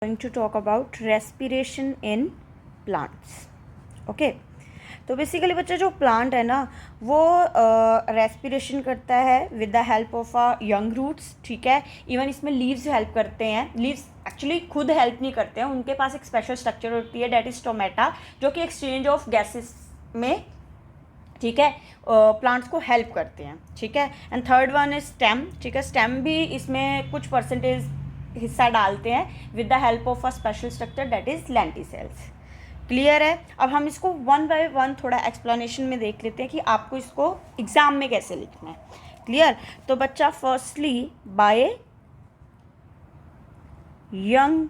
going to talk about respiration in plants. Okay तो basically बच्चा जो प्लांट है ना वो रेस्पिरेशन करता है with the help of a young roots. ठीक है, इवन इसमें लीव्स हेल्प करते हैं. लीव्स एक्चुअली खुद हेल्प नहीं करते हैं, उनके पास एक स्पेशल स्ट्रक्चर होती है डेट इज स्टोमेटा, जो कि एक्सचेंज ऑफ गैसेस में, ठीक है, प्लांट्स को हेल्प करते हैं. ठीक है, and third one is stem. ठीक है, स्टेम भी इसमें कुछ परसेंटेज हिस्सा डालते हैं with the help of a special structure that is lenticels. Clear है. अब हम इसको वन बाय वन थोड़ा एक्सप्लेनेशन में देख लेते हैं कि आपको इसको एग्जाम में कैसे लिखना है. क्लियर. तो बच्चा फर्स्टली बाय यंग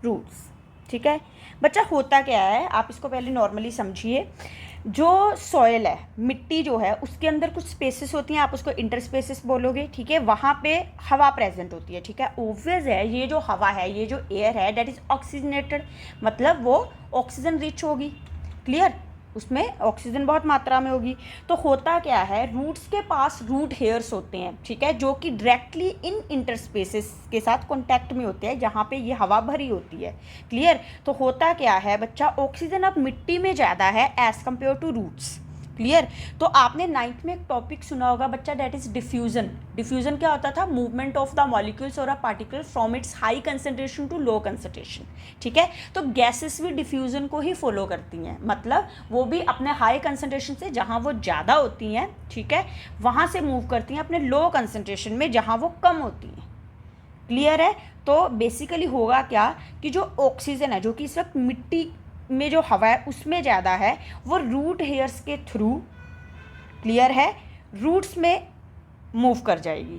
रूट्स. ठीक है बच्चा, होता क्या है आप इसको पहले नॉर्मली समझिए. जो सॉयल है, मिट्टी जो है, उसके अंदर कुछ स्पेसेस होती हैं, आप उसको इंटर स्पेसेस बोलोगे. ठीक है, वहाँ पे हवा प्रेजेंट होती है. ठीक है, ऑब्वियस है ये जो हवा है, ये जो एयर है डेट इज ऑक्सीजनेटेड, मतलब वो ऑक्सीजन रिच होगी. क्लियर, उसमें ऑक्सीजन बहुत मात्रा में होगी. तो होता क्या है, रूट्स के पास रूट हेयर्स होते हैं. ठीक है, जो कि डायरेक्टली इन इंटरस्पेसेस के साथ कांटेक्ट में होते हैं जहाँ पे ये हवा भरी होती है. क्लियर. तो होता क्या है बच्चा, ऑक्सीजन अब मिट्टी में ज़्यादा है as compare to roots. Clear. तो आपने 9th में एक टॉपिक सुना होगा बच्चा, डेट इज डिफ्यूजन. डिफ्यूजन क्या होता था, मूवमेंट ऑफ द मॉलिक्यूल्स और a particle from its high concentration to low concentration. ठीक है, तो गैसेस भी डिफ्यूजन को ही फॉलो करती हैं, मतलब वो भी अपने हाई कंसंट्रेशन से जहाँ वो ज़्यादा होती हैं, ठीक है, वहाँ से मूव करती हैं अपने लो कंसंट्रेशन में जहाँ वो कम होती हैं. क्लियर है. तो बेसिकली होगा क्या कि जो ऑक्सीजन है, जो कि इस वक्त मिट्टी में जो हवा है उसमें ज़्यादा है, वो रूट हेयर्स के थ्रू, क्लियर है, रूट्स में मूव कर जाएगी.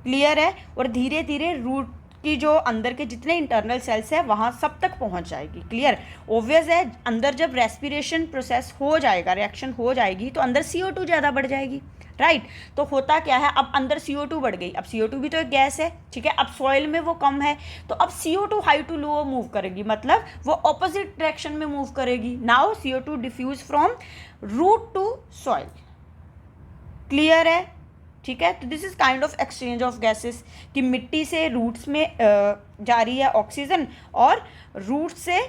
क्लियर है. और धीरे धीरे रूट की जो अंदर के जितने इंटरनल सेल्स है वहाँ सब तक पहुँच जाएगी. क्लियर. ऑब्वियस है, अंदर जब रेस्पिरेशन प्रोसेस हो जाएगा, रिएक्शन हो जाएगी, तो अंदर CO2 ज़्यादा बढ़ जाएगी. राइट. तो होता क्या है, अब अंदर CO2 बढ़ गई. अब CO2 भी तो एक गैस है. ठीक है, अब सॉइल में वो कम है, तो अब CO2 high to low move करेगी, मतलब वो ऑपोजिट डायरेक्शन में मूव करेगी. Now CO2 diffuse from root to soil. Clear है. ठीक है, तो this is kind of exchange of gases, कि मिट्टी से रूट्स में जा रही है ऑक्सीजन, और रूट से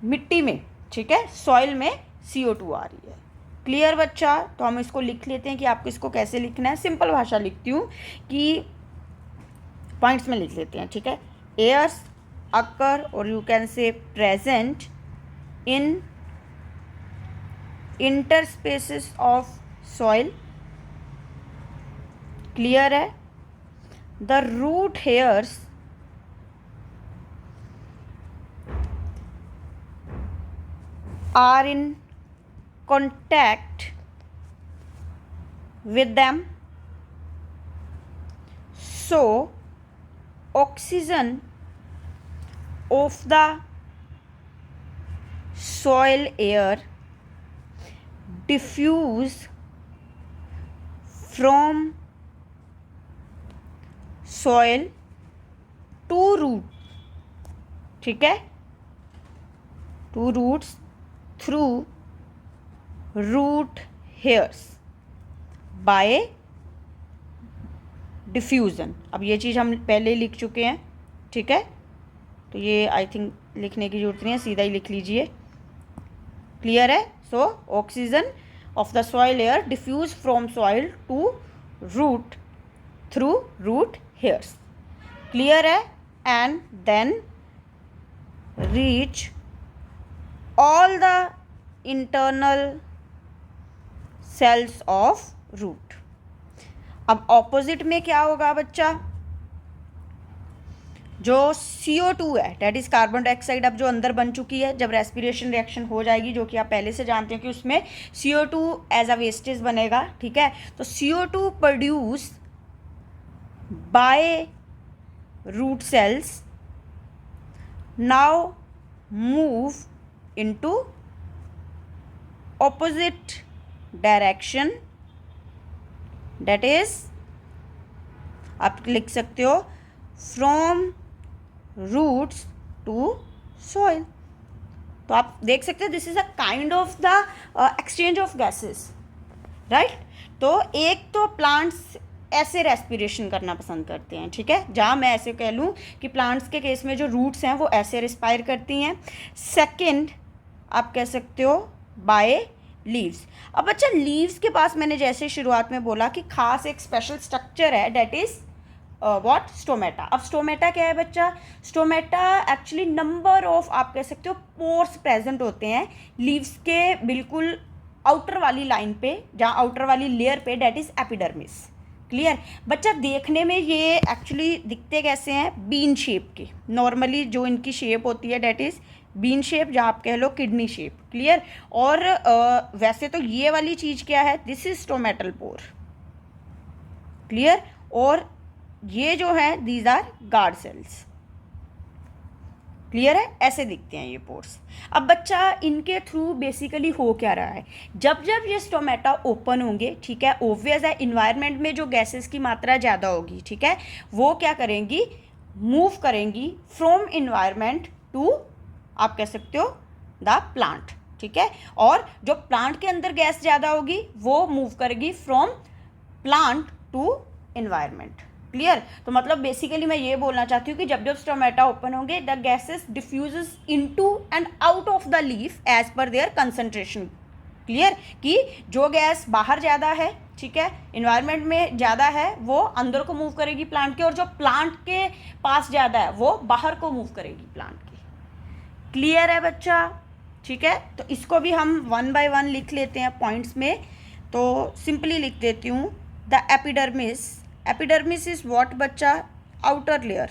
मिट्टी में, ठीक है, सॉइल में CO2 आ रही है. क्लियर बच्चा. तो हम इसको लिख लेते हैं कि आपको इसको कैसे लिखना है. सिंपल भाषा लिखती हूँ कि पॉइंट्स में लिख लेते हैं. ठीक है, एयर्स अकर और you can say present in interspaces of soil. Clear है. The root hairs are in contact with them, so oxygen of the soil air diffuse from soil to root. ठीक है, to roots through root hairs by diffusion. अब ये चीज़ हम पहले लिख चुके हैं. ठीक है, तो ये आई थिंक लिखने की जरूरत नहीं है, सीधा ही लिख लीजिए. क्लियर है. So oxygen of the soil air diffuse from soil to root through root hairs. Clear है. And then reach all the internal cells of root. अब ऑपोजिट में क्या होगा बच्चा, जो CO2 है डेट इज कार्बन डाइऑक्साइड, अब जो अंदर बन चुकी है, जब रेस्पिरेशन रिएक्शन हो जाएगी, जो कि आप पहले से जानते हैं कि उसमें CO2 एज अ वेस्टेज बनेगा. ठीक है, तो CO2 produce by root cells now move into opposite direction, that is आप लिख सकते हो from roots to soil. तो आप देख सकते हैं this is a kind of the exchange of gases, right. तो एक तो प्लांट्स ऐसे रेस्पिरेशन करना पसंद करते हैं, ठीक है, जहाँ मैं ऐसे कह लूँ कि प्लांट्स के केस में जो रूट्स हैं वो ऐसे रिस्पायर करती हैं। सेकंड आप कह सकते हो बाय लीव्स। अब बच्चा लीव्स के पास मैंने जैसे शुरुआत में बोला कि खास एक स्पेशल स्ट्रक्चर है, डेट इज व्हाट, स्टोमेटा। अब स्टोमेटा क्या है बच्चा, स्टोमेटा एक्चुअली नंबर ऑफ आप कह सकते हो पोर्स प्रेजेंट होते हैं लीव्स के बिल्कुल आउटर वाली लाइन पे, जहाँ आउटर वाली लेयर पे, डेट इज एपिडर्मिस। क्लियर बच्चा, देखने में ये एक्चुअली दिखते कैसे हैं, बीन शेप के। नॉर्मली जो इनकी शेप होती है डेट इज बीन शेप, जहाँ आप कह लो किडनी शेप। क्लियर, और वैसे तो ये वाली चीज़ क्या है, this is stomatal pore. Clear, और ये जो है these are guard cells. Clear है, ऐसे दिखते हैं ये पोर्स। अब बच्चा इनके थ्रू बेसिकली हो क्या रहा है, जब जब ये स्टोमेटा ओपन होंगे, ठीक है, ऑब्वियस है इन्वायरमेंट में जो गैसेस की मात्रा ज़्यादा होगी, ठीक है, वो क्या करेंगी, मूव करेंगी फ्रॉम इन्वायरमेंट टू आप कह सकते हो द प्लांट, ठीक है, और जो प्लांट के अंदर गैस ज़्यादा होगी वो मूव करेगी from plant to environment. Clear, तो मतलब बेसिकली मैं ये बोलना चाहती हूँ कि जब जब स्टोमेटा ओपन होंगे the gases diffuses into and out of the leaf as per their concentration. Clear, कि जो गैस बाहर ज़्यादा है, ठीक है, इन्वायरमेंट में ज़्यादा है, वो अंदर को मूव करेगी प्लांट के, और जो प्लांट के पास ज़्यादा है वो बाहर को मूव करेगी प्लांट के। क्लियर है बच्चा, ठीक है, तो इसको भी हम वन बाय वन लिख लेते हैं पॉइंट्स में। तो सिंपली लिख देती हूँ, the epidermis, epidermis is what बच्चा, आउटर लेयर,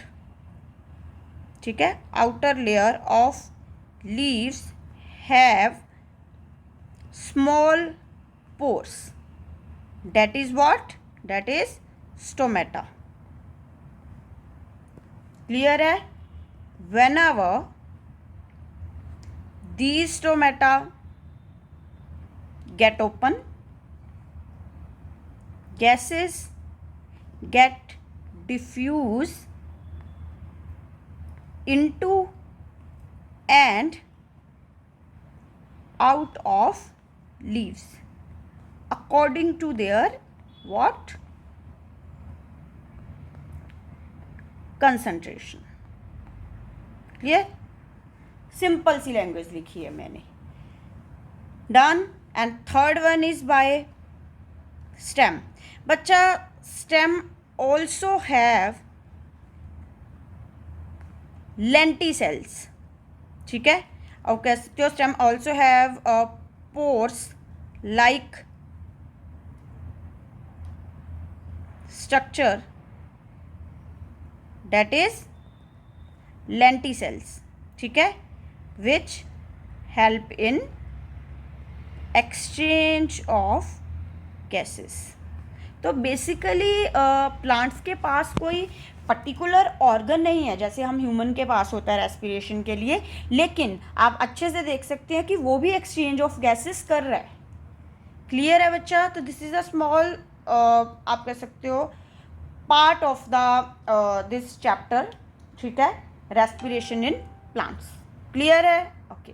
ठीक है, outer layer of leaves have small pores, that is what, that is stomata. Clear है, whenever these stomata get open, gases get diffuse into and out of leaves according to their what, concentration. Clear, simple सी language लिखी है मैंने, done. And third one is by stem. बच्चा stem also have lenticels, ठीक है, और कह सकते हो stem also have pores like structure that is lenticels, ठीक है, which help in exchange of gases. तो बेसिकली प्लांट्स के पास कोई पर्टिकुलर ऑर्गन नहीं है जैसे हम ह्यूमन के पास होता है रेस्पिरेशन के लिए, लेकिन आप अच्छे से देख सकते हैं कि वो भी एक्सचेंज ऑफ गैसेस कर रहा है। क्लियर है बच्चा, तो दिस इज अ स्मॉल आप कह सकते हो part of the this chapter, ठीक है, रेस्पिरेशन इन प्लांट्स। क्लियर है, ओके।